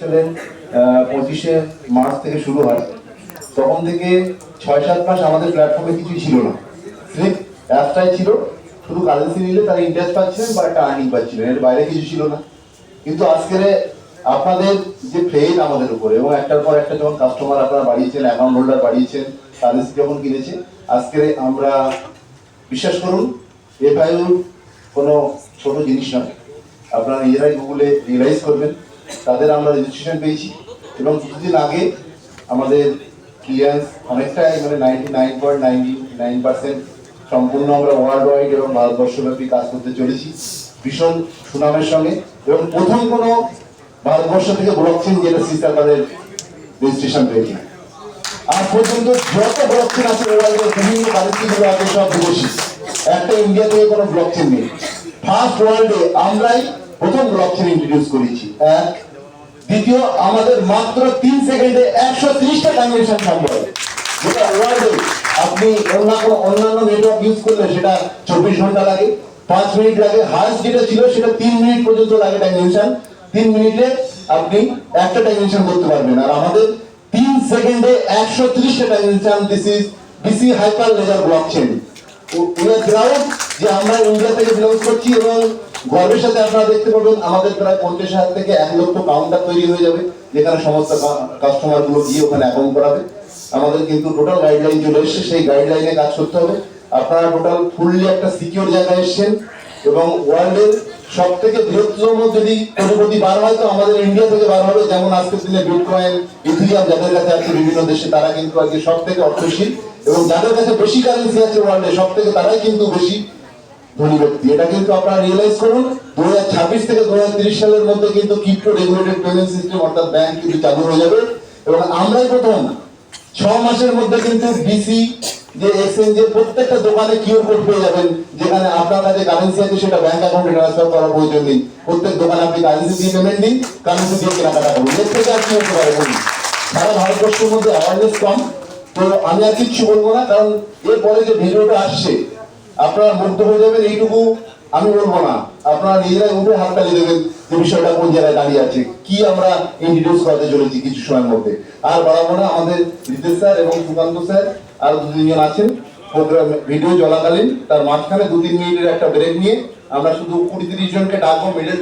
25 March থেকে শুরু হয়। তখন থেকে 6-7 মাস আমাদের প্ল্যাটফর্মে কিছুই ছিল না, সির্ফ অ্যাপটাই ছিল। শুধু কারেন্সি নিলে তারা ইন্টারেস্ট পাচ্ছিলেন বা একটা আর্নিং পাচ্ছিলেন, এর বাইরে কিছু ছিল না। কিন্তু আজকে আপনাদের যে ফেইথ আমাদের উপরে এবং একটার পর একটা যখন কাস্টমার আপনারা বাড়িয়েছেন, অ্যাকাউন্ট হোল্ডার বাড়িয়েছেন, কারেন্সি যখন কিনেছে, আজকে আমরা বিশ্বাস করুন এফআইউ কোনো ছোট জিনিস নয়। আপনারা নিজেরাই গুগলে রিয়েলাইজ করবেন, তাদের আমরা রেজিস্ট্রেশন পেয়েছি এবং কিছুদিন আগে আমাদের ক্লিয়ারেন্স অনেকটাই, মানে 99.99% সম্পূর্ণ আমরা ওয়ার্ল্ড ওয়াইড এবং ভারতবর্ষব্যাপী কাজ করতে চলেছি ভীষণ সুনামের সঙ্গে। এবং প্রথম কোনো ভারতবর্ষ থেকে ব্লকচেন যেটা সিস্টার তাদের রেজিস্ট্রেশন পেয়েছে। আজ পর্যন্ত যত ব্লকচেন আছে ওয়ার্ল্ডের বিভিন্ন কারেন্সিগুলো আছে সব বিদেশি, একটা ইন্ডিয়া থেকে কোনো ব্লকচেন নেই। ফার্স্ট ওয়ার্ল্ডে আমরাই প্রথম ব্লকচেন ইন্ট্রোডিউস করেছি। এক, দ্বিতীয়, আমাদের মাত্র 3 সেকেন্ডে 130টা ট্রানজাকশন সম্ভব, যেটা ওয়ার্ল্ডে আপনি অন্যান্য নেটওয়ার্ক ইউজ করলে সেটা 24 ঘন্টা লাগে, 5 মিনিট লাগে। হাইস্ট যেটা ছিল সেটা 3 মিনিট পর্যন্ত লাগে ট্রানজাকশন। 3 মিনিটে আপনি একটা ট্রানজাকশন করতে পারবেন, আর আমাদের 3 সেকেন্ডে 130টা transaction. This is BC hyper ledger blockchain. We are proud যে আমরা ইন্ডিয়া থেকে বিলং করছি এবং গর্বের সাথে আপনারা দেখতে পাবেন আমাদের প্রায় 50,000 থেকে 1 লক্ষ কাউন্টার তৈরি হয়ে যাবে, যেখানে সমস্ত কাস্টমার গুলো গিয়ে ওখানে অ্যাকাউন্ট করাবে। আমাদের কিন্তু টোটাল গাইডলাইন চলে এসছে, সেই গাইডলাইনে কাজ করতে হবে। আপনারা টোটাল ফুললি একটা সিকিউর জায়গায় এসছেন এবং ওয়ার্ল্ডের সব থেকে বৃহত্তম যদি কোটি বার হয় তো আমাদের ইন্ডিয়া থেকে বার হবে। যেমন আজকের দিনে বিটকয়েন, ইথিরিয়াম যাদের কাছে আছে বিভিন্ন দেশে, তারা কিন্তু আজকে সব থেকে অর্থশীল এবং যাদের কাছে বেশি কারেন্সি আছে ওয়ার্ল্ডে সব থেকে তারাই কিন্তু বেশি ধনী ব্যক্তি। এটা কিন্তু আপনারা রিয়েলাইজ করুন। 2026 থেকে 2030 সালের মধ্যে কিন্তু ক্রিপ্টো রেগুলেটেড পেমেন্ট সিস্টেম অর্থাৎ ব্যাংক কিন্তু চালু হয়ে যাবে এবং আমরাই প্রথম 6 মাসের মধ্যে কিন্তু বিসি যে এক্সচেঞ্জের প্রত্যেকটা দোকানে কিউআর কোড পেয়ে যাবেন, যেখানে আপনার কাছে কারেন্সি আছে সেটা ব্যাংক অ্যাকাউন্টে ট্রান্সফার করার প্রয়োজন নেই। প্রত্যেক দোকানে আপনি কারেন্সি দিয়ে পেমেন্ট দিন, কারেন্সি দিয়ে কেনাকাটা করুন। এর থেকে আর কি হতে পারে বলুন? সারা ভারতবর্ষের মধ্যে অ্যাওয়ারনেস কম, তো আমি আর কিচ্ছু বলবো না, কারণ এরপরে যে ভিডিওটা আসছে আপনারা মুগ্ধ হয়ে যাবেন, এইটুকু আমি বলবো না। আপনারা নিজেরাই উঠে হাত তালি দেবেন যে বিষয়টা কোন জায়গায় দাঁড়িয়ে আছে, কি আমরা ইন্ট্রোডিউস করতে চলেছি কিছু সময়ের মধ্যে। আর বাড়াবো না, আমাদের রিতেশ স্যার এবং সুকান্ত স্যার আর 2-3 জন আছেন। প্রোগ্রাম ভিডিও চলাকালীন তার মাঝখানে 2-3 মিনিটের একটা ব্রেক নিয়ে আমরা শুধু 20-30 জনকে ডাকবো মিডল